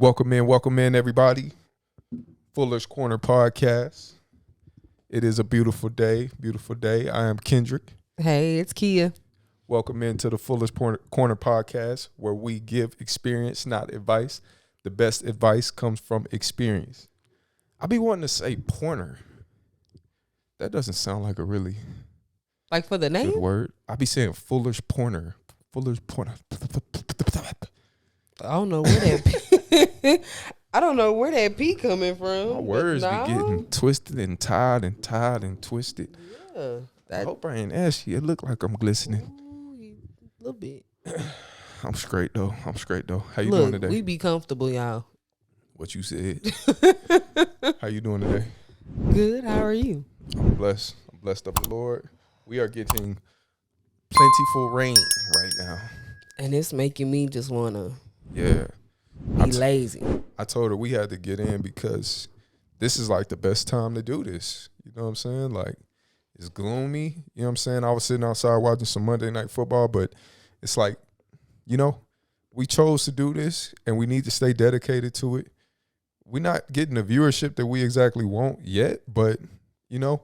Welcome in, everybody. Fuller's Corner Podcast. It is a beautiful day. I am Kendrick. Hey, it's Kia. Welcome into the Fuller's Corner Podcast, where we give experience, not advice. The best advice comes from experience. I be wanting to say pointer. That doesn't sound like a really Like for the name? good word. I be saying Fuller's Pointer. Fuller's Pointer. I don't know where that I don't know where that P coming from. My words be getting twisted and tied and twisted. Yeah. I hope I ain't ashy. It look like I'm glistening. A little bit. I'm straight though. How you Look, doing today? we be comfortable, y'all. What you said. How you doing today? Good. How are you? I'm blessed. I'm blessed of the Lord. We are getting plentiful rain right now. And it's making me just want to Yeah. be lazy. I told her we had to get in because this is like the best time to do this. You know what I'm saying? Like, it's gloomy. You know what I'm saying? I was sitting outside watching some Monday Night Football, but it's like, you know, we chose to do this and we need to stay dedicated to it. We're not getting the viewership that we exactly want yet, but, you know,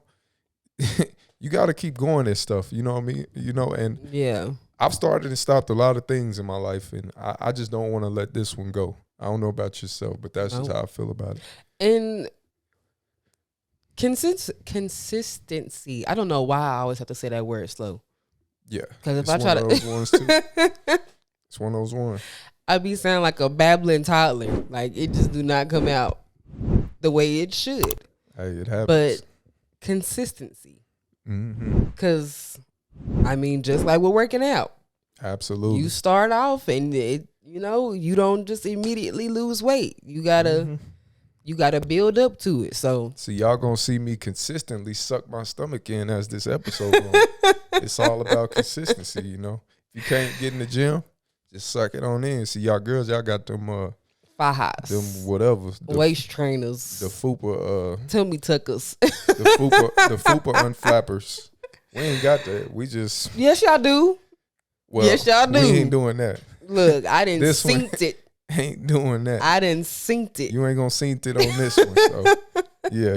you got to keep going and stuff. You know what I mean? You know, and Yeah. I've started and stopped a lot of things in my life, and I just don't want to let this one go. I don't know about yourself, but that's just how I feel about it. And consistency. I don't know why I always have to say that word slow. Yeah. Because if It's I try one of those ones too. It's one of those ones. I be sounding like a babbling toddler. Like, it just do not come out the way it should. Hey, it happens. But consistency. Because, I mean, just like we're working out. Absolutely. You start off and, you don't just immediately lose weight. You gotta build up to it. So y'all gonna see me consistently suck my stomach in as this episode goes. It's all about consistency, you know. If you can't get in the gym, just suck it on in. See, y'all girls, y'all got them fajas, them whatever, waist trainers, the fupa tummy tuckers, the fupa unflappers. We ain't got that. We just yes y'all do. Well, yes y'all do. We ain't doing that. Look, I didn't synced it. Ain't doing that. I didn't synced it. You ain't gonna sync it on this one. So yeah.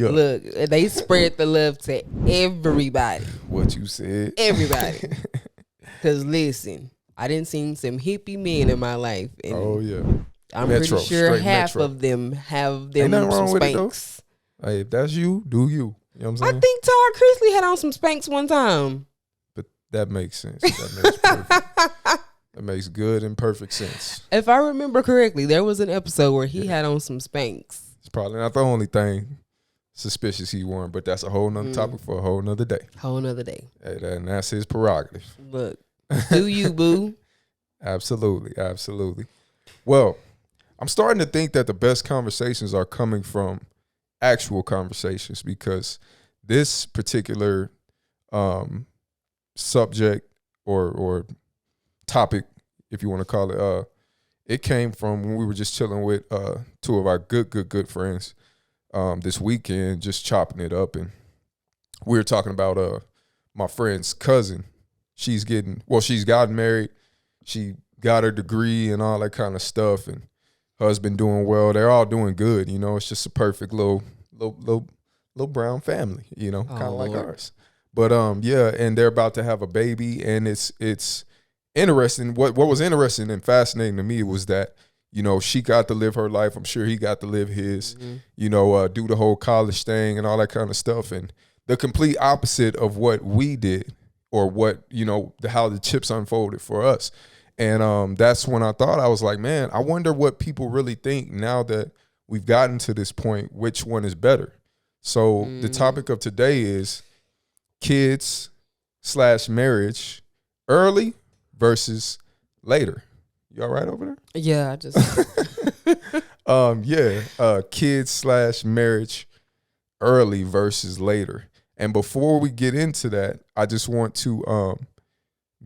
Look, they spread the love to everybody. What you said. Everybody. Because listen, I didn't see some hippie men in my life. And oh yeah. I'm Metro, pretty sure half Metro. of them have them ain't nothing wrong some with Spanx. It though. Hey, if that's you, do you. You know what I'm saying? I think Tara Chrisley had on some Spanx one time. But that makes sense. That makes perfect. That makes good and perfect sense. If I remember correctly, there was an episode where he had on some Spanx. It's probably not the only thing suspicious he wore, but that's a whole nother topic for a whole nother day. Whole nother day. Hey, and that's his prerogative. Look, do you, boo? Absolutely. Well, I'm starting to think that the best conversations are coming from actual conversations because this particular subject or topic, if you want to call it, it came from when we were just chilling with two of our good friends this weekend, just chopping it up, and we were talking about my friend's cousin. She's gotten married. She got her degree and all that kind of stuff, and husband doing well. They're all doing good. You know, it's just a perfect little brown family. You know, kind of like ours. But yeah, and they're about to have a baby, and it's interesting. What was interesting and fascinating to me was that, you know, she got to live her life. I'm sure he got to live his. You know, do the whole college thing and all that kind of stuff, and the complete opposite of what we did. Or what, you know, how the chips unfolded for us. And that's when I thought, I was like, man, I wonder what people really think now that we've gotten to this point, which one is better. So the topic of today is kids/marriage, early versus later. You all right over there? Yeah, I just kids/marriage, early versus later. And before we get into that, I just want to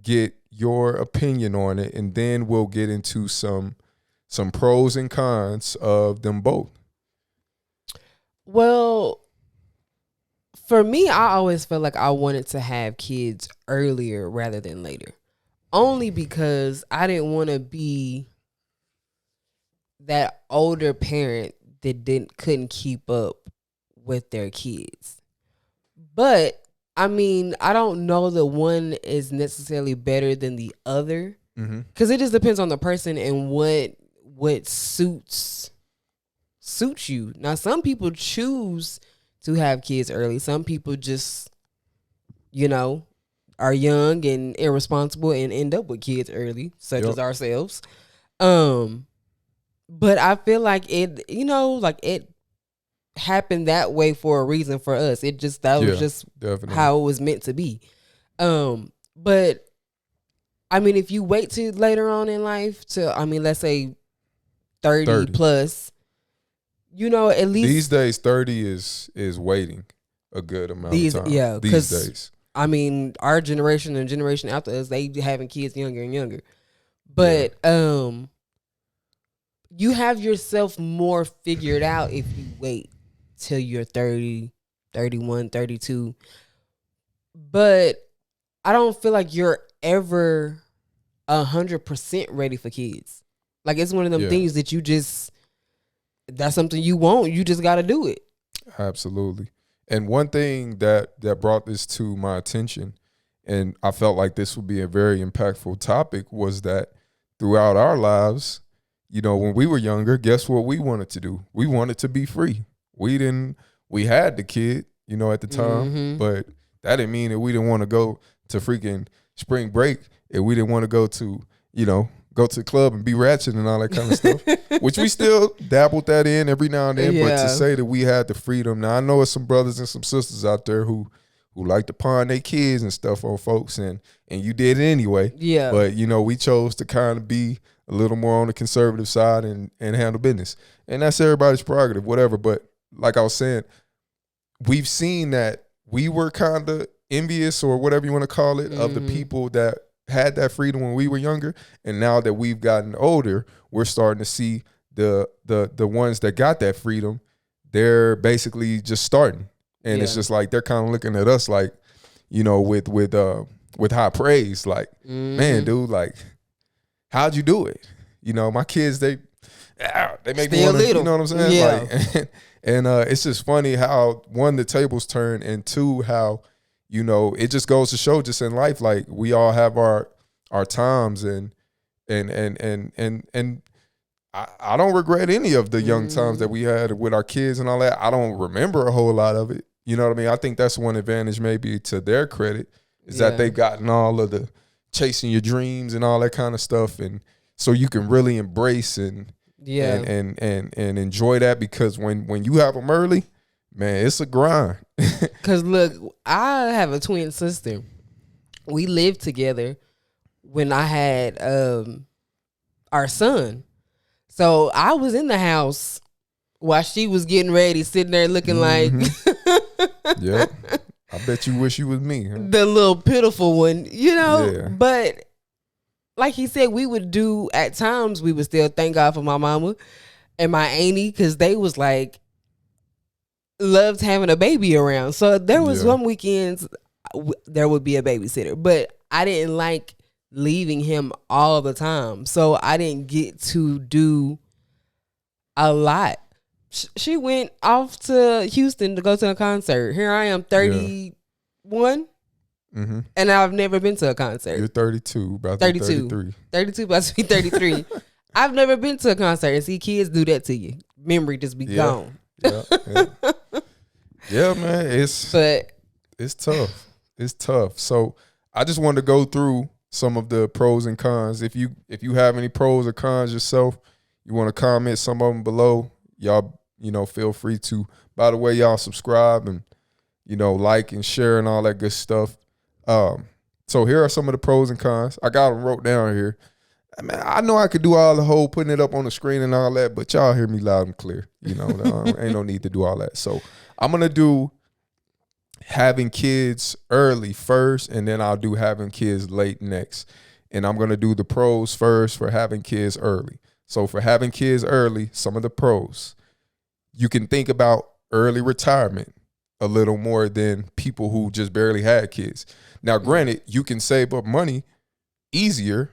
get your opinion on it, and then we'll get into some pros and cons of them both. Well, for me, I always felt like I wanted to have kids earlier rather than later. Only because I didn't want to be that older parent that couldn't keep up with their kids. But I mean, I don't know that one is necessarily better than the other, because it just depends on the person and what suits you. Now, some people choose to have kids early. Some people just, are young and irresponsible and end up with kids early, such as ourselves. But I feel like it happened that way for a reason for us. That was just definitely how it was meant to be. But I mean, if you wait till later on in life let's say 30 plus, at least these days 30 is waiting a good amount of time. Yeah, these days. I mean, our generation and generation after us, they having kids younger and younger. But you have yourself more figured out if you wait till you're 30, 31, 32. But I don't feel like you're ever 100% ready for kids. Like, it's one of them things that that's something you want. You just got to do it. Absolutely. And one thing that brought this to my attention, and I felt like this would be a very impactful topic, was that throughout our lives, when we were younger, guess what we wanted to do? We wanted to be free. We had the kid, at the time, but that didn't mean that we didn't want to go to freaking spring break, and we didn't want to go to, go to the club and be ratchet and all that kind of stuff, which we still dabbled that in every now and then. Yeah. But to say that we had the freedom, now I know there's some brothers and some sisters out there who like to pawn their kids and stuff on folks, and you did it anyway. Yeah. But, we chose to kind of be a little more on the conservative side and handle business. And that's everybody's prerogative, whatever. But like I was saying, we've seen that we were kind of envious, or whatever you want to call it, of the people that had that freedom when we were younger. And now that we've gotten older, we're starting to see the ones that got that freedom, they're basically just starting. And it's just like they're kind of looking at us like, with high praise, like, man, dude, like, how'd you do it? My kids, they make me want to, you know what I'm saying? Yeah. Like, and it's just funny how, one, the tables turn, and two, how, it just goes to show, just in life, like, we all have our times, and I don't regret any of the young times that we had with our kids and all that. I don't remember a whole lot of it. You know what I mean? I think that's one advantage, maybe to their credit, is that they've gotten all of the chasing your dreams and all that kind of stuff, and so you can really embrace and enjoy that, because when you have them early, man, it's a grind. Cause look, I have a twin sister. We lived together when I had our son, so I was in the house while she was getting ready, sitting there looking like, yeah. I bet you wish you was me, huh? The little pitiful one, Yeah. But like he said, we would still thank God for my mama and my auntie, because they was like, loved having a baby around. So there was some weekends there would be a babysitter, but I didn't like leaving him all the time. So I didn't get to do a lot. She went off to Houston to go to a concert. Here I am, 31, and I've never been to a concert. You're 32, about to be 33. 32, about to be 33. I've never been to a concert, and see, kids do that to you. Memory just be gone. Yeah, man, it's tough. It's tough. So I just wanted to go through some of the pros and cons. If you have any pros or cons yourself, you want to comment some of them below. Y'all, feel free to. By the way, y'all subscribe and, like and share and all that good stuff. So here are some of the pros and cons. I got them wrote down here. I know I could do all the whole putting it up on the screen and all that, but y'all hear me loud and clear. Ain't no need to do all that. So I'm going to do having kids early first, and then I'll do having kids late next. And I'm going to do the pros first for having kids early. So for having kids early, some of the pros. You can think about early retirement a little more than people who just barely had kids. Now, granted, you can save up money easier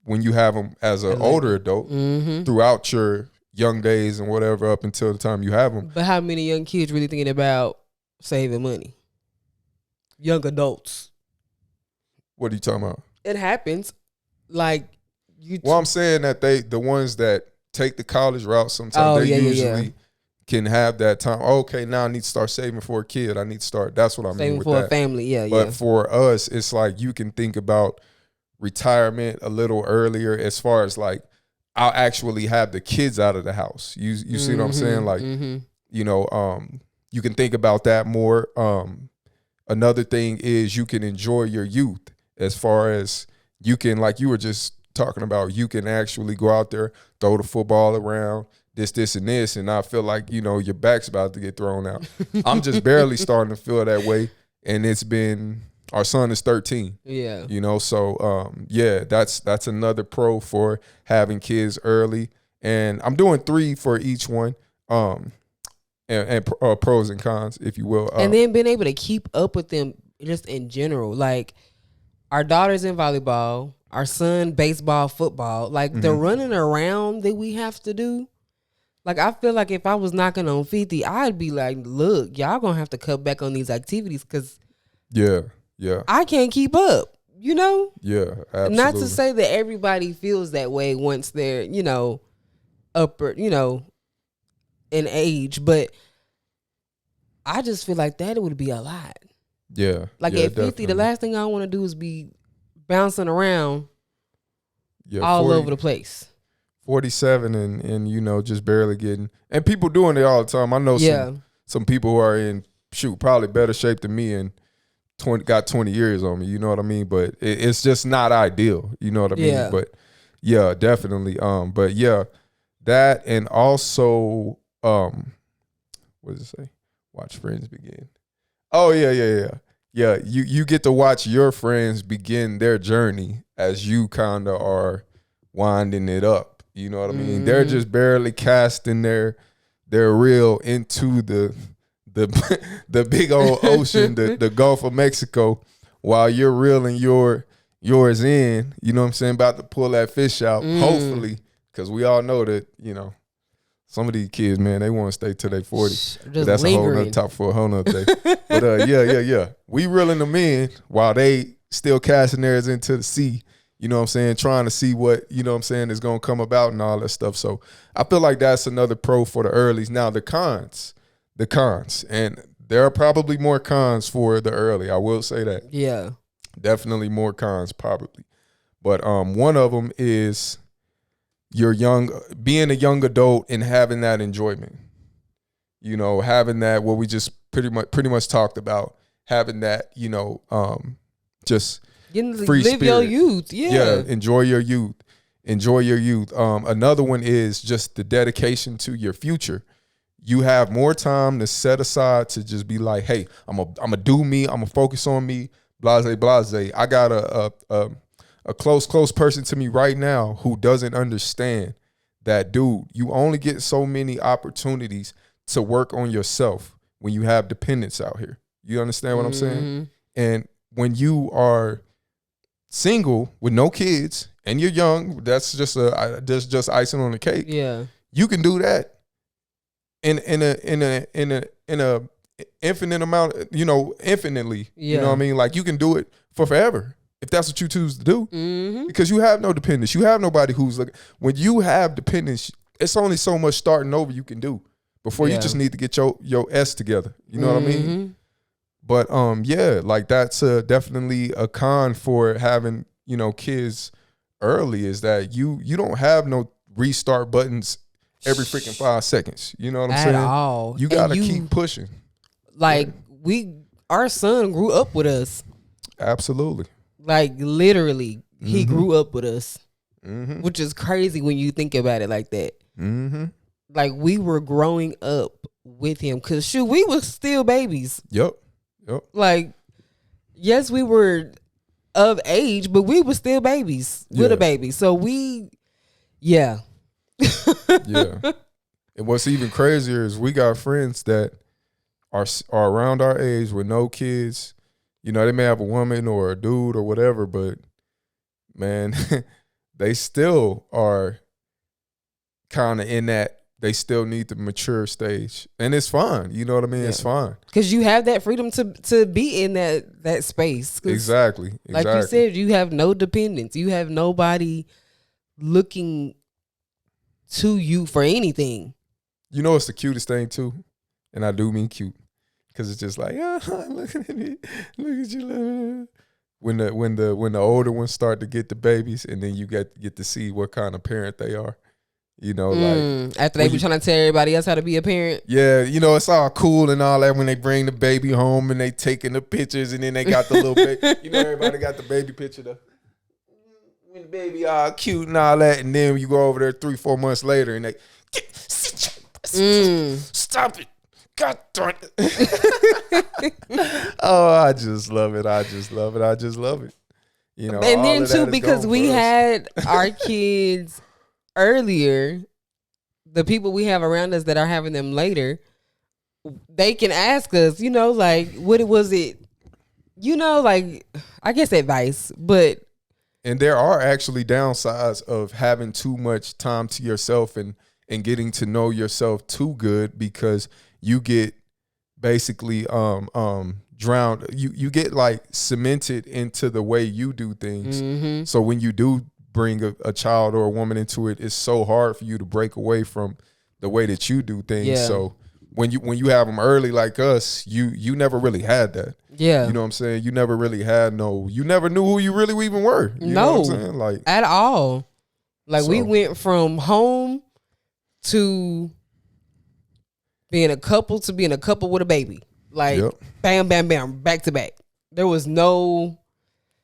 when you have them as an older adult throughout your young days and whatever up until the time you have them. But how many young kids really thinking about saving money? Young adults. What are you talking about? It happens. Like well, I'm saying that the ones that take the college route sometimes they usually can have that time. Okay, now I need to start saving for a kid. I need to start. That's what I mean with that. Saving for a family, yeah. But for us, it's like you can think about retirement a little earlier as far as like I'll actually have the kids out of the house. You see what I'm saying? Like, you know, you can think about that more. Another thing is you can enjoy your youth as far as you can, like you were just talking about, you can actually go out there, throw the football around, this, and this, and I feel like, you know, your back's about to get thrown out. I'm just barely starting to feel that way, and it's been, our son is 13. Yeah. You know, so, yeah, that's another pro for having kids early, and I'm doing 3 for each one, and pros and cons, if you will. And then being able to keep up with them just in general, like our daughter's in volleyball, our son baseball, football, like the running around that we have to do. Like, I feel like if I was knocking on 50, I'd be like, look, y'all gonna have to cut back on these activities because I can't keep up, you know? Yeah, absolutely. Not to say that everybody feels that way once they're, you know, upper, you know, in age, but I just feel like that would be a lot. Yeah. Like at 50, definitely. The last thing I want to do is be bouncing around all 40, over the place. 47 and you know, just barely getting, and people doing it all the time. I know some people who are in probably better shape than me and got 20 years on me, you know what I mean? But it's just not ideal, you know what I mean? But yeah, definitely. But yeah, that, and also what does it say? Watch friends begin. Oh yeah. You get to watch your friends begin their journey as you kind of are winding it up. You know what I mean? They're just barely casting their reel into the big old ocean, the Gulf of Mexico, while you're reeling yours in. You know what I'm saying? About to pull that fish out, hopefully, because we all know that, you know, some of these kids, man, they want to stay till they 40. But that's lingering. A whole nother top for a whole nother day. But yeah. We reeling them in while they still casting theirs into the sea. You know what I'm saying? Trying to see what, you know what I'm saying, is going to come about and all that stuff. So I feel like that's another pro for the earlies. Now the cons. And there are probably more cons for the early. I will say that. Yeah. Definitely more cons probably. But one of them is being a young adult and having that enjoyment. You know, having that, what we just pretty much talked about, having that, you know, just free live spirit. Your youth. Yeah, enjoy your youth. Another one is just the dedication to your future. You have more time to set aside to just be like, hey, I'm gonna do me. I'm gonna focus on me. Blase. I got a close person to me right now who doesn't understand that, dude, you only get so many opportunities to work on yourself when you have dependents out here. You understand what I'm saying? And when you are single with no kids and you're young, that's just icing on the cake. Yeah, you can do that in a infinite amount, you know, infinitely. Yeah. You know what I mean? Like, you can do it for forever if that's what you choose to do, because you have no dependence. You have nobody who's like, when you have dependence, it's only so much starting over you can do before you just need to get your S together. You know what I mean? But yeah, like that's definitely a con for having, you know, kids early, is that you don't have no restart buttons every freaking 5 seconds. You know what I'm saying? At all. You gotta keep pushing. Like our son grew up with us. Absolutely. Like literally, he grew up with us, which is crazy when you think about it like that. Like we were growing up with him, because shoot, we were still babies. Yep. Like, yes, we were of age, but we were still babies with a baby. So yeah. And what's even crazier is we got friends that are around our age with no kids. You know, they may have a woman or a dude or whatever, but man, they still are kind of in that. They still need the mature stage, and it's fine. You know what I mean? It's fine because you have that freedom to be in that space. Exactly. Like you said, you have no dependence. You have nobody looking to you for anything. You know, it's the cutest thing too, and I do mean cute, because it's just like, look at me, look at you. When the older ones start to get the babies, and then you get to see what kind of parent they are. You know, like after they be trying to tell everybody else how to be a parent. Yeah, you know, it's all cool and all that when they bring the baby home and they taking the pictures, and then they got the little baby. You know, everybody got the baby picture when the baby all cute and all that, and then you go over there 3-4 months later and they stop it. God darn it. Oh, I just love it. I just love it. I just love it. You know, and then too, because we had our kids earlier, the people we have around us that are having them later, they can ask us, you know, like, what was it, you know, like, I guess advice, but. And there are actually downsides of having too much time to yourself and getting to know yourself too good, because you get basically drowned. You get like cemented into the way you do things. Mm-hmm. So when you do bring a child or a woman into it, it's so hard for you to break away from the way that you do things. Yeah. So when you have them early like us, you never really had that. Yeah. You know what I'm saying? You never really had you never knew who you really even were. You know what I'm saying? Like, at all. Like, we went from home to being a couple to being a couple with a baby. Like, bam, bam, bam, back to back. There was no.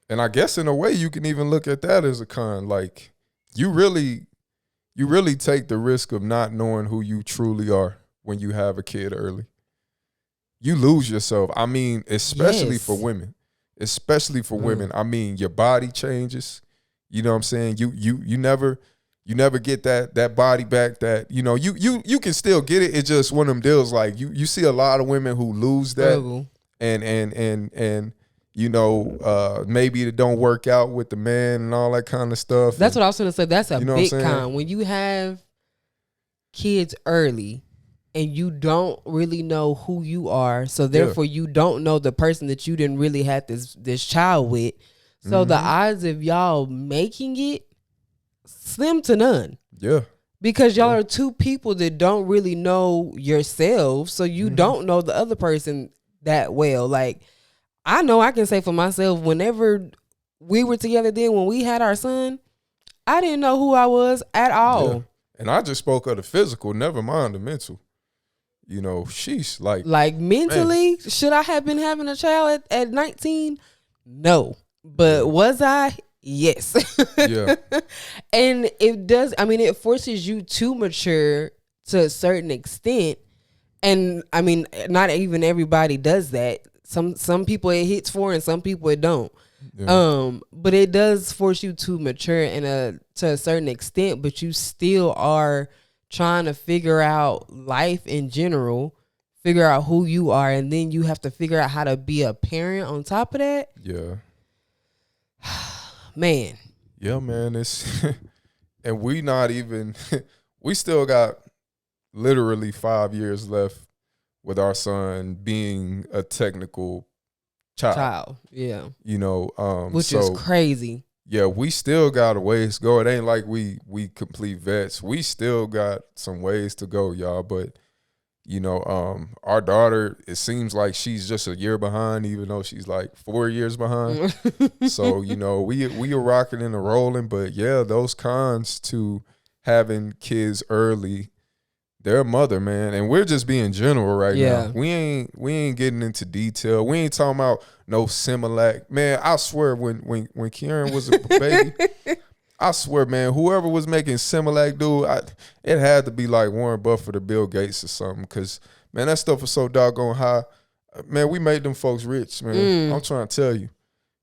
And I guess in a way you can even look at that as a con. Like, you really take the risk of not knowing who you truly are when you have a kid early. You lose yourself. I mean, especially for women. Especially for women. I mean, your body changes. You know what I'm saying? You never get that body back that, you know, you can still get it. It's just one of them deals, like you see a lot of women who lose that and you know, maybe it don't work out with the man and all that kind of stuff. That's what I was going to say. That's a big con. When you have kids early and you don't really know who you are, so therefore you don't know the person that you didn't really have this child with. So the odds of y'all making it, slim to none. Yeah. Because y'all are two people that don't really know yourselves, so you don't know the other person that well. Like, I know I can say for myself, whenever we were together then, when we had our son, I didn't know who I was at all. Yeah. And I just spoke of the physical, never mind the mental. You know, she's like mentally, man. Should I have been having a child at 19? No. But was I? Yes. Yeah. And it does, I mean, it forces you to mature to a certain extent. And I mean, not even everybody does that. Some people it hits for and some people it don't. Yeah. But it does force you to mature to a certain extent, but you still are trying to figure out life in general, figure out who you are, and then you have to figure out how to be a parent on top of that. Yeah. Man. Yeah, man. It's and we not even we still got literally 5 years left with our son being a technical child. Yeah. You know, which is crazy. Yeah, we still got a ways to go. It ain't like we complete vets. We still got some ways to go, y'all. But, you know, our daughter, it seems like she's just a year behind, even though she's like 4 years behind. So, you know, we are rocking and rolling. But yeah, those cons to having kids early, they're a mother, man. And we're just being general right now. We ain't getting into detail. We ain't talking about no Similac. Man, I swear when Kieran was a baby, I swear, man, whoever was making Similac, dude, it had to be like Warren Buffett or Bill Gates or something. Because, man, that stuff was so doggone high. Man, we made them folks rich, man. I'm trying to tell you.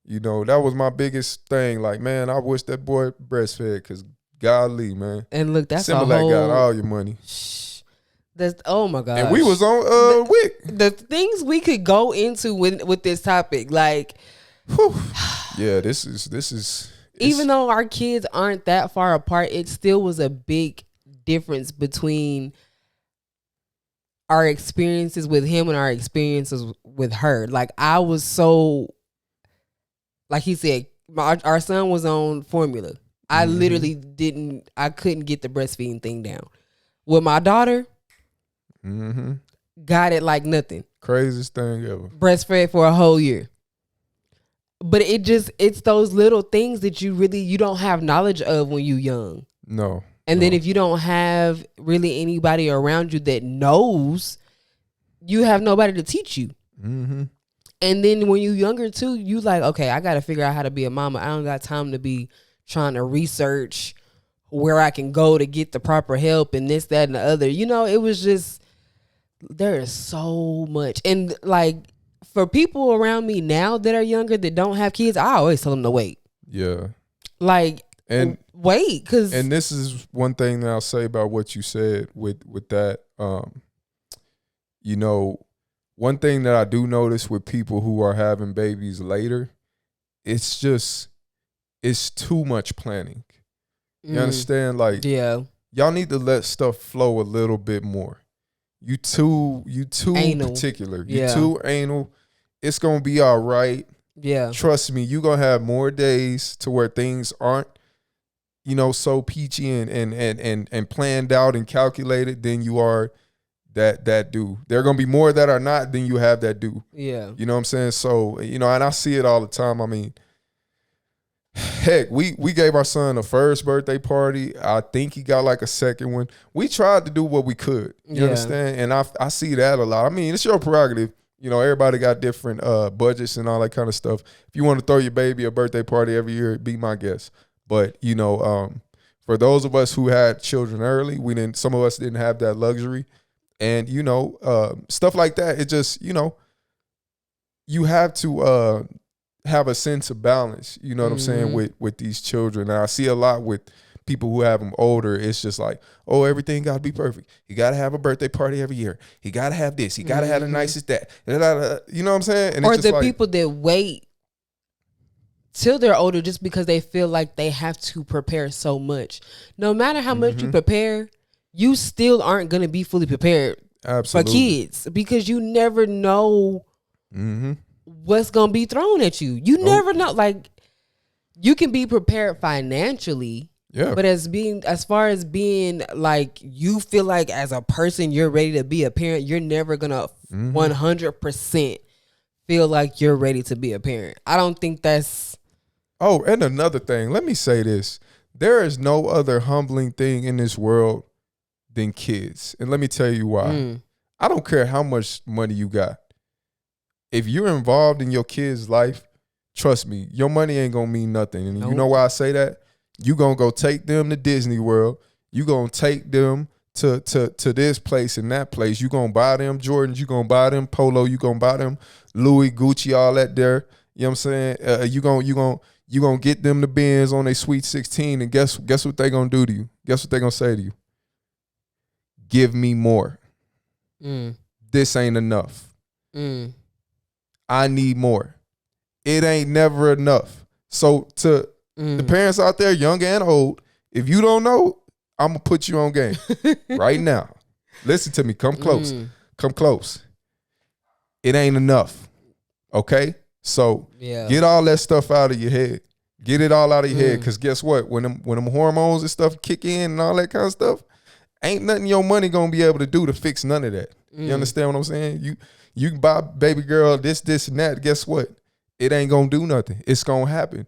You know, that was my biggest thing. Like, man, I wish that boy breastfed because golly, man. And look, that's Similac got all your money. Oh my god! And we was on WIC. The things we could go into with this topic, like, yeah, this is even though our kids aren't that far apart, it still was a big difference between our experiences with him and our experiences with her. Like I was so, like he said, our son was on formula. I literally I couldn't get the breastfeeding thing down. With my daughter, got it like nothing. Craziest thing ever. Breastfed for a whole year. But it's those little things that you don't have knowledge of when you're young. No. And then if you don't have really anybody around you that knows, you have nobody to teach you. And then when you're younger too, you like, okay, I got to figure out how to be a mama. I don't got time to be trying to research where I can go to get the proper help and this, that, and the other. You know, it was just, there is so much. And like, for people around me now that are younger that don't have kids, I always tell them to wait. Yeah. Like, and wait, because. And this is one thing that I'll say about what you said with that. You know, one thing that I do notice with people who are having babies later, it's too much planning. You understand? Like, yeah, y'all need to let stuff flow a little bit more. You too anal. Particular. You too anal. It's gonna be all right. Yeah. Trust me, you're gonna have more days to where things aren't, you know, so peachy and planned out and calculated than you are that do. There are gonna be more that are not than you have that do. Yeah. You know what I'm saying? So, you know, and I see it all the time. I mean, heck, we gave our son a first birthday party. I think he got like a second one. We tried to do what we could. You understand? And I see that a lot. I mean, it's your prerogative. You know, everybody got different budgets and all that kind of stuff. If you want to throw your baby a birthday party every year, be my guest. But, you know, for those of us who had children early, some of us didn't have that luxury. And, you know, stuff like that, it just, you know, you have to have a sense of balance, you know what I'm saying, with these children. And I see a lot with people who have them older. It's just like, oh, everything got to be perfect. He got to have a birthday party every year. He got to have this. He got to have the nicest that. You know what I'm saying? And or it's the just like, people that wait till they're older just because they feel like they have to prepare so much. No matter how much you prepare, you still aren't going to be fully prepared for kids because you never know what's going to be thrown at you. You never know. Like, you can be prepared financially. Yeah. But as far as being like, you feel like as a person, you're ready to be a parent, you're never going to 100% feel like you're ready to be a parent. I don't think that's. Oh, and another thing, let me say this. There is no other humbling thing in this world than kids. And let me tell you why. I don't care how much money you got. If you're involved in your kid's life, trust me, your money ain't going to mean nothing. And you know why I say that? You going to go take them to Disney World. You going to take them to this place and that place. You going to buy them Jordans. You going to buy them Polo. You going to buy them Louis, Gucci, all that there. You know what I'm saying? You going to get them the Benz on their Sweet 16. And guess what they going to do to you? Guess what they going to say to you? Give me more. This ain't enough. I need more. It ain't never enough. So to the parents out there, young and old, if you don't know, I'm going to put you on game right now. Listen to me. Come close. Come close. It ain't enough. Okay? So get all that stuff out of your head. Get it all out of your head. Because guess what? When them hormones and stuff kick in and all that kind of stuff, ain't nothing your money going to be able to do to fix none of that. You understand what I'm saying? You can buy baby girl this, and that. Guess what? It ain't going to do nothing. It's going to happen.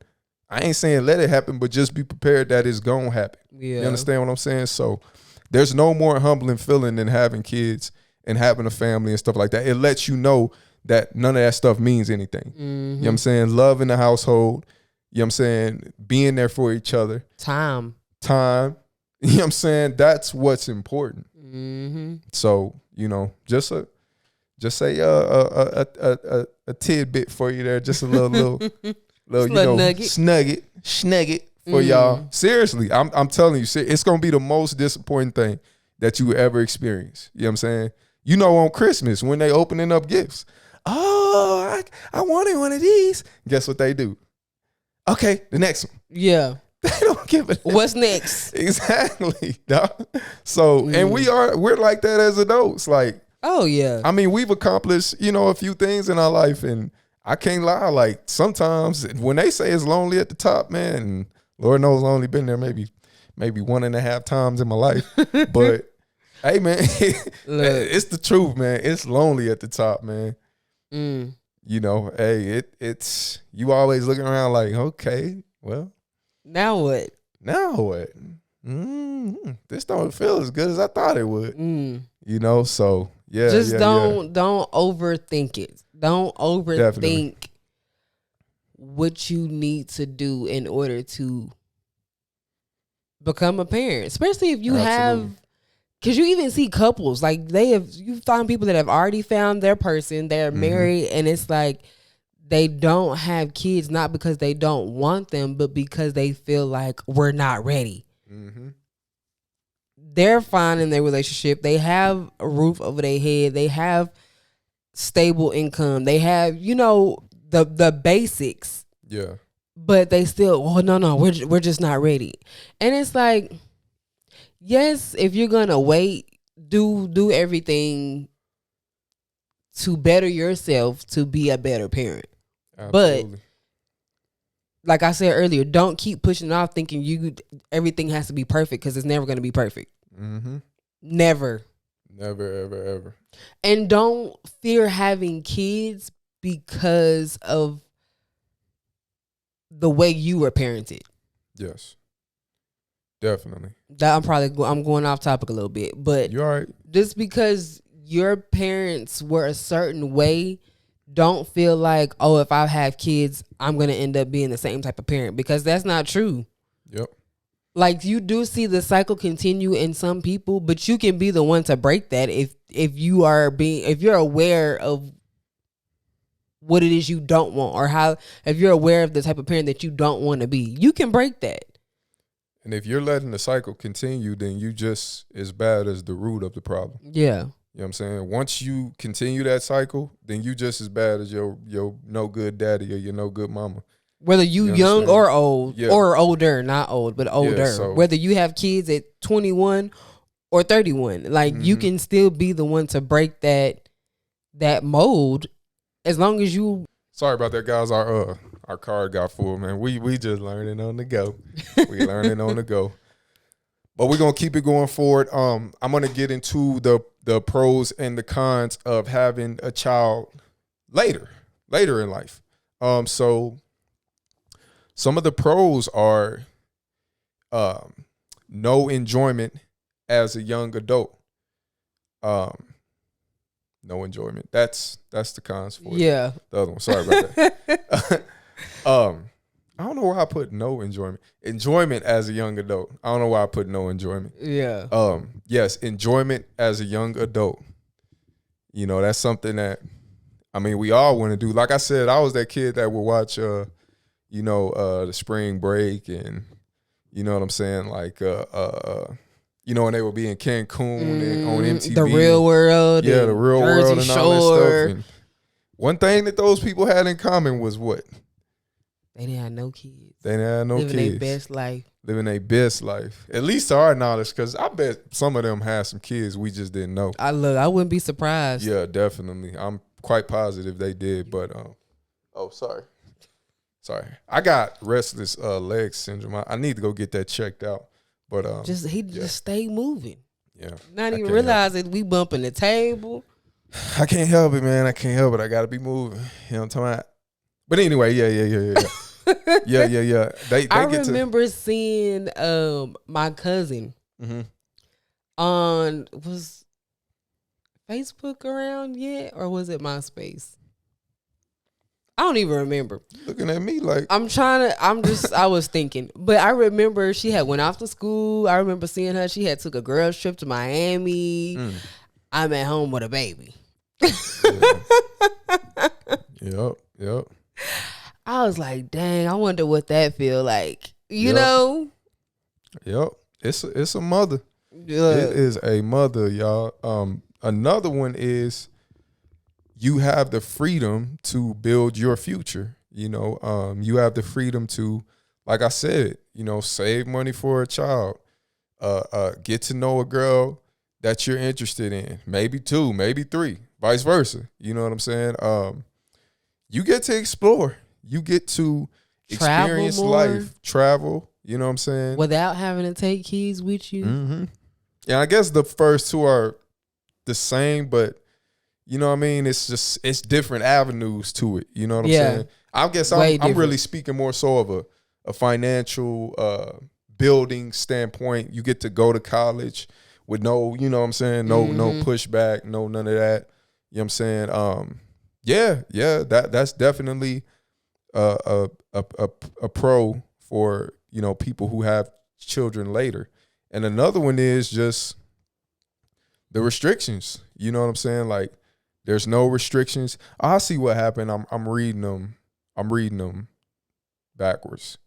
I ain't saying let it happen, but just be prepared that it's going to happen. Yeah. You understand what I'm saying? So there's no more humbling feeling than having kids and having a family and stuff like that. It lets you know that none of that stuff means anything. You know what I'm saying? Love in the household. You know what I'm saying? Being there for each other. Time. You know what I'm saying? That's what's important. So, you know, just a tidbit for you there. Just a little you know, nugget. snug it for y'all. Seriously, I'm telling you, it's gonna be the most disappointing thing that you ever experience. You know what I'm saying? You know, on Christmas when they opening up gifts, oh, I wanted one of these. Guess what they do? Okay, the next one. Yeah. They don't give a What's next? exactly. Dog. So, and we're like that as adults. Like, Oh yeah. I mean, we've accomplished, a few things in our life, and I can't lie. Like sometimes when they say it's lonely at the top, man, and Lord knows I've only been there maybe 1.5 times in my life, but hey, man, it's the truth, man. It's lonely at the top, man. Hey, it's you always looking around like, okay, well, now what? Now what? This don't feel as good as I thought it would. So yeah. Just don't overthink it. Don't overthink Definitely. what you need to do in order to become a parent, especially if you have. Because you even see couples like you find people that have already found their person, they're married, and it's like they don't have kids not because they don't want them, but because they feel like we're not ready. They're fine in their relationship. They have a roof over their head. They have stable income. They have, the basics. Yeah. But they still, no, we're just not ready. And it's like, yes, if you're gonna wait, do everything to better yourself to be a better parent. Absolutely. But like I said earlier, don't keep pushing it off thinking everything has to be perfect, because it's never gonna be perfect. Never, ever, ever. And don't fear having kids because of the way you were parented. Yes. Definitely. That I'm going off topic a little bit, but you're all right. Just because your parents were a certain way, don't feel like, oh, if I have kids, I'm gonna end up being the same type of parent, because that's not true. Yep. Like, you do see the cycle continue in some people, but you can be the one to break that if you're aware of what it is you don't want, or if you're aware of the type of parent that you don't want to be, you can break that. And if you're letting the cycle continue, then you just as bad as the root of the problem. Yeah. You know what I'm saying? Once you continue that cycle, then you just as bad as your no good daddy or your no good mama. Whether you young or old, or older, not old, but older. Yeah, so, whether you have kids at 21 or 31, like you can still be the one to break that mold, as long as you. Sorry about that, guys. Our card got full, man. We just learning on the go. We learning on the go. But we're gonna keep it going forward. I'm gonna get into the pros and the cons of having a child later in life. So some of the pros are no enjoyment as a young adult. No enjoyment. That's the cons for yeah. The other one. Sorry about that. I don't know why I put no enjoyment. Enjoyment as a young adult. I don't know why I put no enjoyment. Yeah. Yes, enjoyment as a young adult. That's something that, I mean, we all want to do. Like I said, I was that kid that would watch the Spring Break, and you know what I'm saying? Like when they would be in Cancun and on MTV. The Real World. Yeah, the Real Jersey World and all that Shore. stuff. And one thing that those people had in common was what? They didn't have no kids. They didn't have no kids. Living their best life. Living their best life. At least to our knowledge, because I bet some of them had some kids we just didn't know. I wouldn't be surprised. Yeah, definitely. I'm quite positive they did, but sorry. I got restless leg syndrome. I need to go get that checked out. But just stay moving. Yeah. Not even realize that we bumping the table. I can't help it, man. I can't help it. I gotta be moving. You know what I'm talking about? But anyway, yeah. yeah. I remember seeing my cousin on, was Facebook around yet, or was it MySpace? I don't even remember. Looking at me like I was thinking. But I remember she had went off to school. I remember seeing her. She had took a girls trip to Miami. I'm at home with a baby. Yep. I was like, dang, I wonder what that feel like. You know? Yep. It's a mother. Yeah. It is a mother, y'all. Another one is you have the freedom to build your future. You have the freedom to, like I said, save money for a child, get to know a girl that you're interested in, maybe two, maybe three, vice versa. You know what I'm saying? You get to explore. You get to Travel experience more life, travel. You know what I'm saying? without having to take kids with you. Mm-hmm. Yeah, I guess the first two are the same, but you know what I mean? It's different avenues to it. You know what I'm Yeah. saying? I guess Way I'm really different. speaking more so of a financial building standpoint. You get to go to college with no, you know what I'm saying, no pushback, no none of that. You know what I'm saying? Yeah, that's definitely a pro for, people who have children later. And another one is just the restrictions. You know what I'm saying? Like, there's no restrictions. I see what happened. I'm reading them. I'm reading them backwards.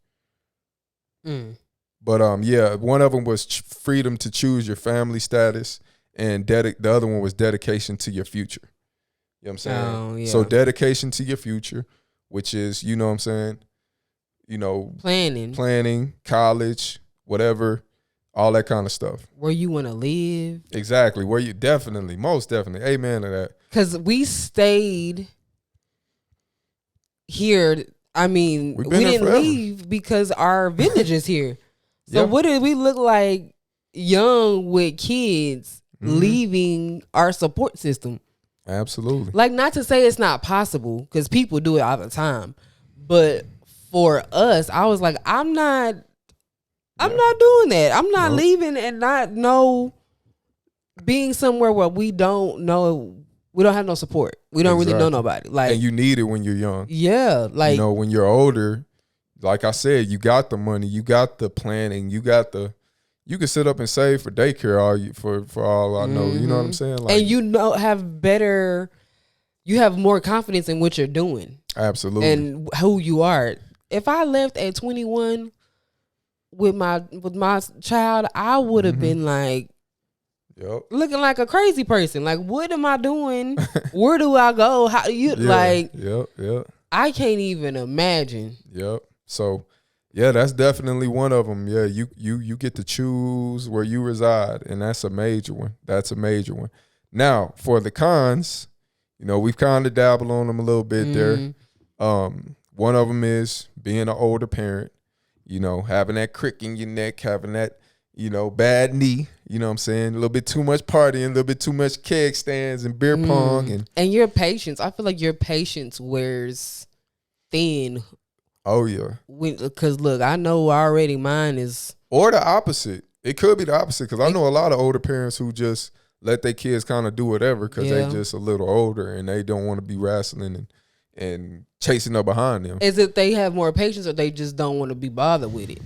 But yeah, one of them was freedom to choose your family status, and the other one was dedication to your future. You know what I'm saying? Oh, yeah. So dedication to your future, which is, you know what I'm saying, planning, college, whatever, all that kind of stuff. Where you want to live. Exactly. Where you most definitely. Amen to that. Because we stayed here. I mean, we didn't forever. leave because our village is here. So Yep. what did we look like young with kids leaving our support system? Absolutely. Like, not to say it's not possible, because people do it all the time. But for us, I was like, I'm not doing that. I'm not leaving and not being somewhere where we don't have no support. We don't really know nobody. Like, and you need it when you're young. Yeah. Like, when you're older, like I said, you got the money, you got the planning, you can sit up and save for daycare for all I know. You know what I'm saying? Like, and you have more confidence in what you're doing. Absolutely. And who you are. If I left at 21 with my child, I would have been like, looking like a crazy person. Like, what am I doing? Where do I go? How you like? Yep. I can't even imagine. Yep. So, yeah, that's definitely one of them. Yeah, you get to choose where you reside, and that's a major one. Now, for the cons, we've kind of dabbled on them a little bit there. One of them is being an older parent, having that crick in your neck, having that, bad knee, you know what I'm saying? A little bit too much partying, a little bit too much keg stands and beer pong. And your patience, I feel like your patience wears thin. Oh, yeah. Because, look, I know already mine is. Or the opposite. It could be the opposite, because I know a lot of older parents who just let their kids kind of do whatever because they just a little older and they don't want to be wrestling and chasing up behind them. Is it they have more patience or they just don't want to be bothered with it?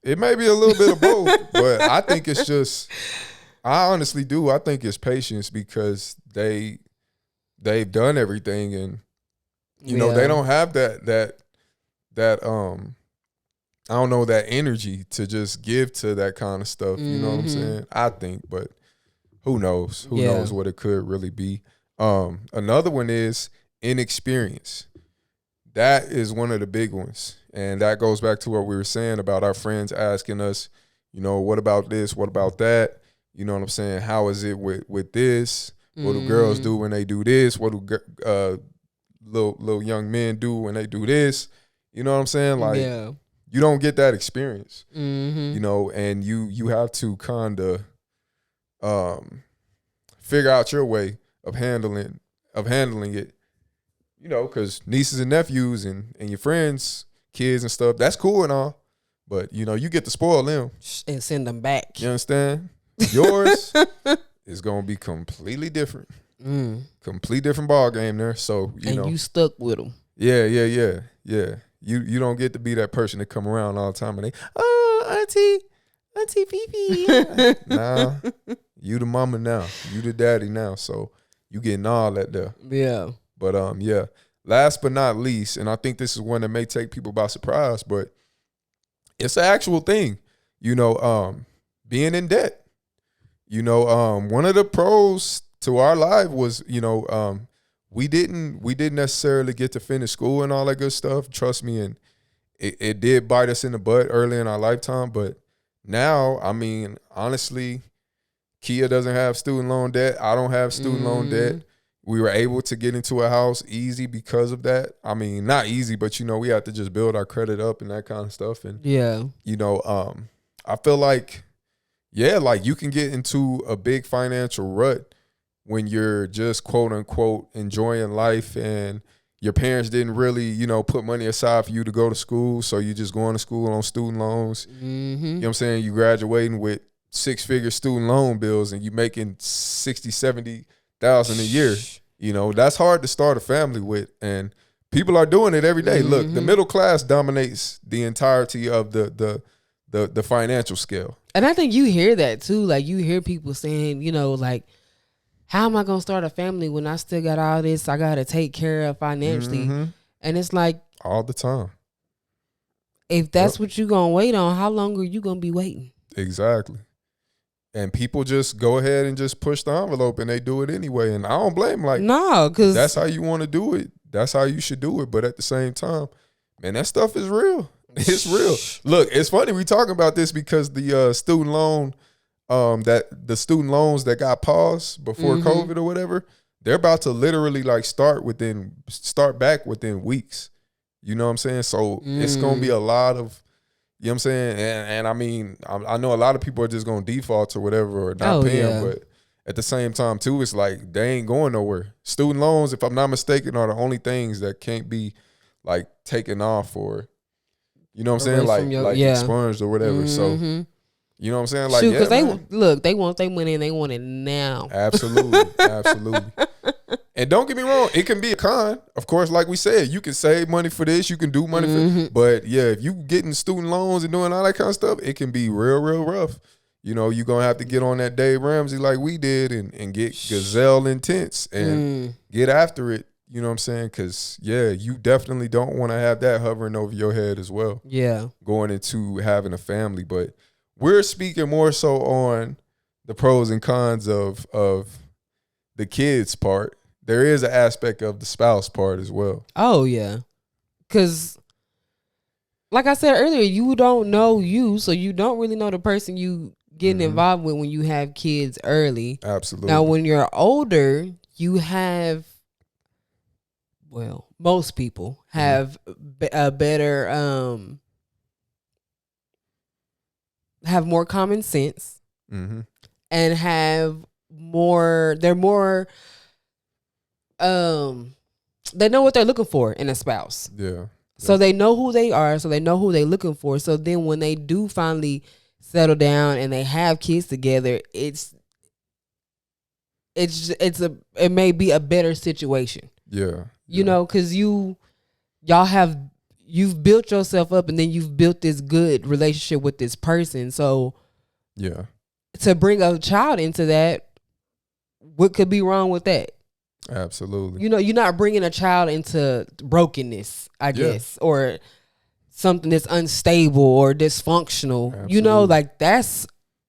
It may be a little bit of both, but I think it's just, I honestly do. I think it's patience because they've done everything, and they don't have that I don't know, that energy to just give to that kind of stuff. You know what I'm saying? I think, but who knows? Who knows what it could really be? Another one is inexperience. That is one of the big ones. And that goes back to what we were saying about our friends asking us, what about this? What about that? You know what I'm saying? How is it with this? What do girls do when they do this? What do little young men do when they do this? You know what I'm saying? Like, you don't get that experience, and you have to kind of figure out your way of handling it, because nieces and nephews and your friends, kids and stuff, that's cool and all, but you get to spoil them and send them back. You understand? Yours is gonna be completely different, complete different ball game there. So you stuck with them. Yeah. You don't get to be that person that come around all the time and auntie Fifi. Nah, you the mama now, you the daddy now, so you getting all that there. Yeah. But yeah. Last but not least, and I think this is one that may take people by surprise, but it's an actual thing. Being in debt. One of the pros to our life was, we didn't necessarily get to finish school and all that good stuff. Trust me, and it did bite us in the butt early in our lifetime. But now, I mean, honestly, Kia doesn't have student loan debt. I don't have student loan debt. We were able to get into a house easy because of that. I mean, not easy, but we have to just build our credit up and that kind of stuff. And Yeah. I feel like, yeah, like you can get into a big financial rut when you're just quote unquote enjoying life and your parents didn't really, put money aside for you to go to school. So you just going to school on student loans. You know what I'm saying? You graduating with 6-figure student loan bills and you making 60, 70,000 a year. That's hard to start a family with. And people are doing it every day. Look, the middle class dominates the entirety of the financial scale. And I think you hear that too. Like you hear people saying, like, how am I going to start a family when I still got all this I got to take care of financially? And it's like, all the time. If that's what you're going to wait on, how long are you going to be waiting? Exactly. And people just go ahead and just push the envelope and they do it anyway. And I don't blame them. Like, no, because that's how you want to do it. That's how you should do it. But at the same time, man, that stuff is real. It's real. Look, it's funny we talking about this because the student loan, the student loans that got paused before COVID or whatever, they're about to literally like start back within weeks. You know what I'm saying? So it's gonna be a lot of, you know what I'm saying? And I mean, I know a lot of people are just gonna default or whatever or not paying, but at the same time too, it's like they ain't going nowhere. Student loans, if I'm not mistaken, are the only things that can't be like taken off or, you know what I'm saying? Like expunged or whatever. So, you know what I'm saying? Like, because they want their money and they want it now. Absolutely. Absolutely. And don't get me wrong, it can be a con. Of course, like we said, you can save money for this, you can do money for, but yeah, if you getting student loans and doing all that kind of stuff, it can be real, real rough. You're gonna have to get on that Dave Ramsey like we did and get gazelle intense and get after it. You know what I'm saying? Because, yeah, you definitely don't want to have that hovering over your head as well. Yeah. Going into having a family. But we're speaking more so on the pros and cons of the kids part. There is an aspect of the spouse part as well. Oh, yeah. Because, like I said earlier, you don't know you, so you don't really know the person you getting involved with when you have kids early. Absolutely. Now, when you're older, you have... Well, most people have a better, have more common sense and have more, they're more, they know what they're looking for in a spouse. Yeah. So they know who they are, so they know who they're looking for. So then when they do finally settle down and they have kids together, it may be a better situation. Yeah. You know, because you've built yourself up and then you've built this good relationship with this person. So yeah, to bring a child into that, what could be wrong with that? Absolutely. You're not bringing a child into brokenness, I guess, or something that's unstable or dysfunctional. Absolutely. Like that's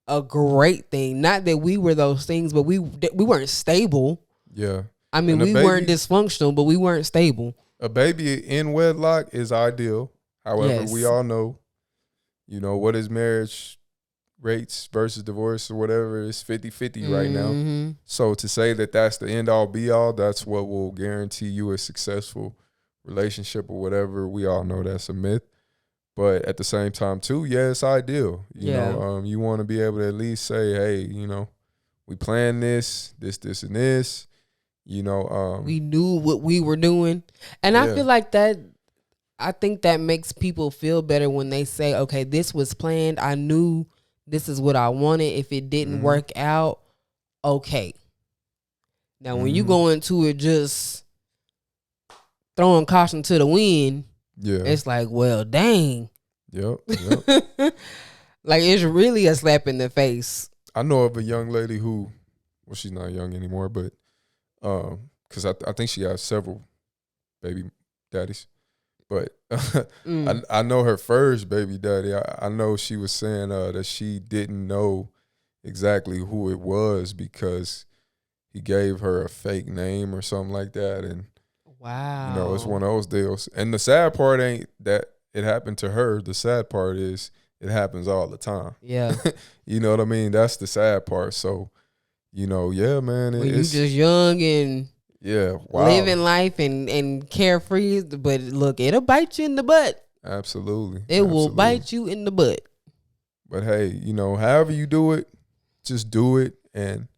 a great thing. Not that we were those things, but we weren't stable. Yeah. I mean, we weren't dysfunctional, but we weren't stable. A baby in wedlock is ideal. However, we all know, what is marriage rates versus divorce or whatever is 50-50 right now. So to say that that's the end all be all, that's what will guarantee you a successful relationship or whatever. We all know that's a myth. But at the same time too, it's ideal. You know, you want to be able to at least say, hey, we planned this, and this. We knew what we were doing. And I feel like that, I think that makes people feel better when they say, okay, this was planned. I knew this is what I wanted. If it didn't work out, okay. Now, when you go into it just throwing caution to the wind, it's like, well, dang. Yep. Like, it's really a slap in the face. I know of a young lady who, well, she's not young anymore, but because I think she has several baby daddies, but I know her first baby daddy. I know she was saying that she didn't know exactly who it was because he gave her a fake name or something like that, and Wow. it's one of those deals. And the sad part ain't that it happened to her. The sad part is it happens all the time. Yeah. You know what I mean? That's the sad part. So, yeah, man. When you just young and living life and carefree, but look, it'll bite you in the butt. Absolutely. It will bite you in the butt. But hey, however you do it, just do it and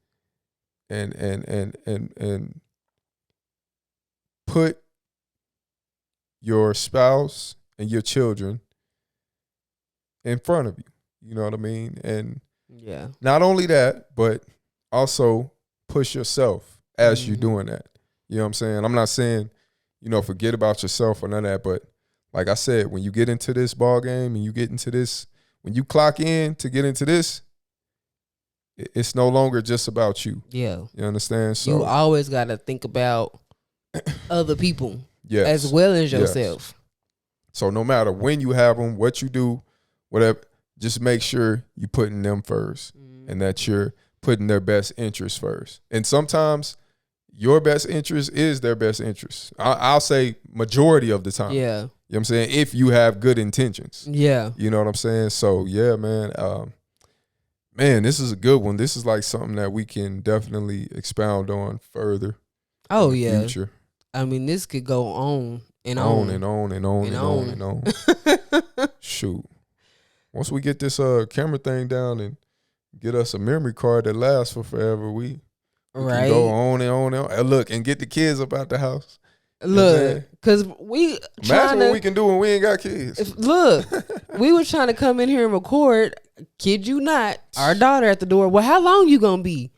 put your spouse and your children in front of you. You know what I mean? And not only that, but also push yourself as you're doing that. You know what I'm saying? I'm not saying, forget about yourself or none of that, but like I said, when you get into this ball game and you get into this, when you clock in to get into this, it's no longer just about you. Yeah. You understand? So you always got to think about other people as well as yourself. Yes. So no matter when you have them, what you do, whatever, just make sure you putting them first and that you're putting their best interest first. And sometimes your best interest is their best interest. I'll say majority of the time. Yeah. You know what I'm saying? If you have good intentions. Yeah. You know what I'm saying? So, yeah, man. Man, this is a good one. This is like something that we can definitely expound on further. Oh, in the yeah. future. I mean, this could go on and on. And on and on and on and on. Shoot. Once we get this camera thing down and get us a memory card that lasts for forever, we can go on and on and on. And look, and get the kids up out the house. Look, because we imagine what we can do when we ain't got kids. Look, we were trying to come in here and record. Kid you not, our daughter at the door. Well, how long you gonna be?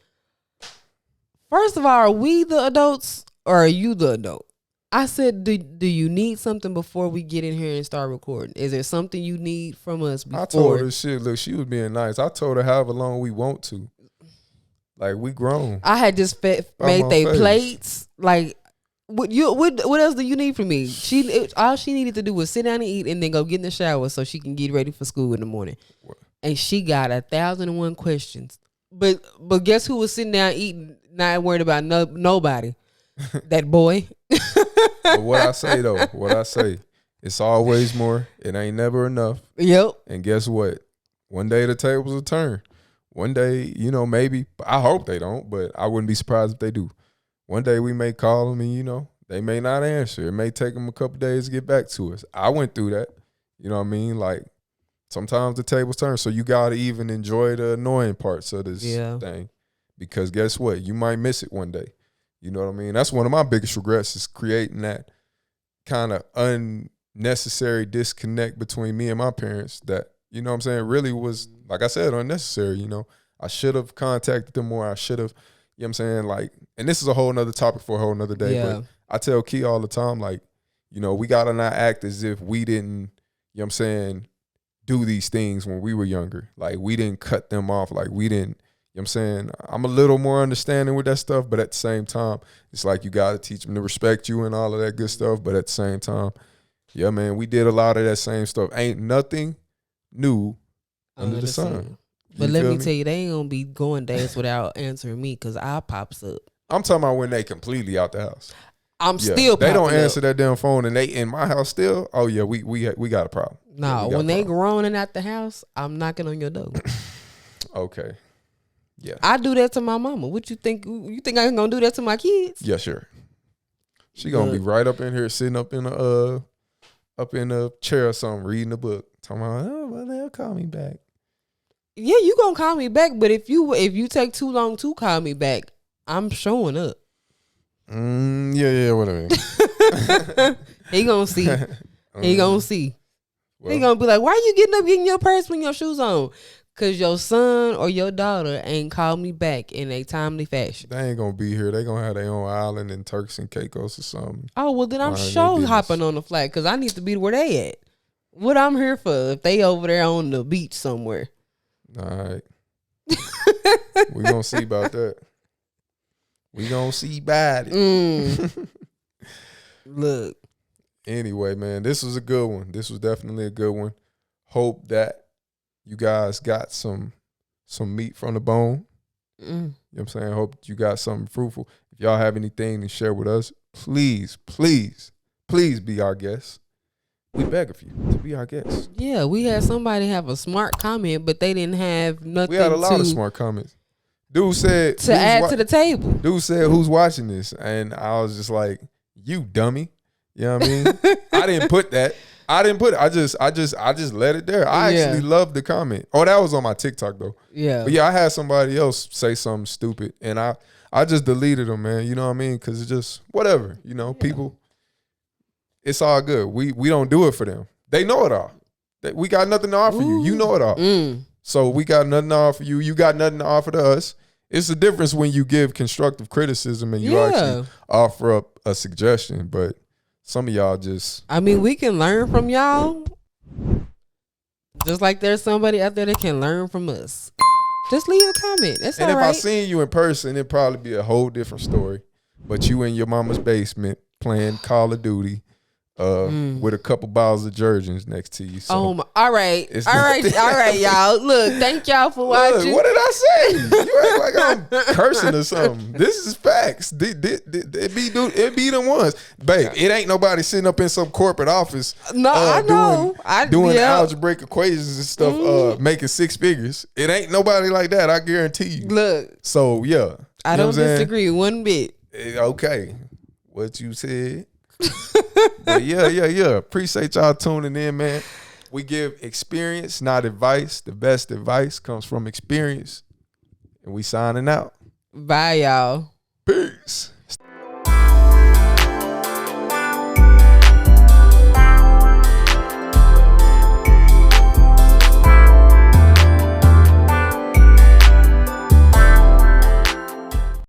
First of all, are we the adults or are you the adult? I said, do you need something before we get in here and start recording? Is there something you need from us before? I told her shit. Look, she was being nice. I told her however long we want to. Like, we grown. I had just made they plates. Like, what else do you need from me? All she needed to do was sit down and eat and then go get in the shower so she can get ready for school in the morning. What? And she got 1,001 questions. But guess who was sitting down eating, not worried about nobody? That boy. But what I say, it's always more. It ain't never enough. Yep. And guess what? One day the tables will turn. One day, maybe, I hope they don't, but I wouldn't be surprised if they do. One day we may call them and, they may not answer. It may take them a couple days to get back to us. I went through that. You know what I mean? Like, sometimes the tables turn. So you got to even enjoy the annoying parts of this thing. Because guess what? You might miss it one day. You know what I mean? That's one of my biggest regrets is creating that kind of unnecessary disconnect between me and my parents that, you know what I'm saying, really was, like I said, unnecessary. I should have contacted them more. I should have, you know what I'm saying? Like, and this is a whole nother topic for a whole nother day. Yeah. But I tell Key all the time, like, we got to not act as if we didn't, you know what I'm saying, do these things when we were younger. Like, we didn't cut them off. Like, we didn't. You know what I'm saying? I'm a little more understanding with that stuff, but at the same time, it's like you got to teach them to respect you and all of that good stuff. But at the same time, yeah, man, we did a lot of that same stuff. Ain't nothing new under the sun. But let me tell you, they ain't going to be going days without answering me because I pops up. I'm talking about when they completely out the house. I'm still they don't answer up. that damn phone and they in my house still. Oh, yeah, we got a problem. No, when they grown and out the house, I'm knocking on your door. Okay. Yeah, I do that to my mama. What you think? You think I'm gonna do that to my kids? Yeah, sure. She gonna be right up in here, sitting up in a chair or something, reading a book. Talking about, well, they'll call me back. Yeah, you gonna call me back, but if you take too long to call me back, I'm showing up. Yeah, whatever. He gonna see. He gonna see. Well, he gonna be like, "Why are you getting your purse when your shoes on?" Cause your son or your daughter ain't called me back in a timely fashion. They ain't gonna be here. They gonna have their own island in Turks and Caicos or something. Oh well, then I'm sure hopping on the flight because I need to be where they at. What I'm here for? If they over there on the beach somewhere. All right. We gonna see about that. We gonna see about it. Look. Anyway, man, this was a good one. This was definitely a good one. Hope that you guys got some meat from the bone. You know know what I'm saying? I hope you got something fruitful. If y'all have anything to share with us, please, please, please be our guest. We beg of you to be our guest. Yeah, we had somebody have a smart comment, but they didn't have nothing. We had a lot of smart comments. Dude said to add to the table. Dude said, "Who's watching this?" And I was just like, "You dummy." You know what I mean? I didn't put that. I didn't put it. I just let it there. I actually loved the comment. Oh, that was on my TikTok though. Yeah. But yeah, I had somebody else say something stupid, and I just deleted them, man. You know what I mean? Because it's just whatever. You know, people. It's all good. We don't do it for them. They know it all. We got nothing to offer you. You know it all. So we got nothing to offer you. You got nothing to offer to us. It's the difference when you give constructive criticism and you actually offer up a suggestion. But some of y'all just... I mean, we can learn from y'all. Just like there's somebody out there that can learn from us. Just leave a comment. That's all right. And if I seen you in person, it'd probably be a whole different story. But you in your mama's basement playing Call of Duty. With a couple bottles of Jergens next to you. So all right, y'all. Look, thank y'all for watching. What did I say? You act like I'm cursing or something. This is facts. It be the ones, babe. It ain't nobody sitting up in some corporate office. No, I know. Doing algebraic equations and stuff, making six figures. It ain't nobody like that. I guarantee you. Look. So yeah, I don't disagree one bit. Okay, what you said. But yeah. Appreciate y'all tuning in, man. We give experience, not advice. The best advice comes from experience. And we signing out. Bye, y'all.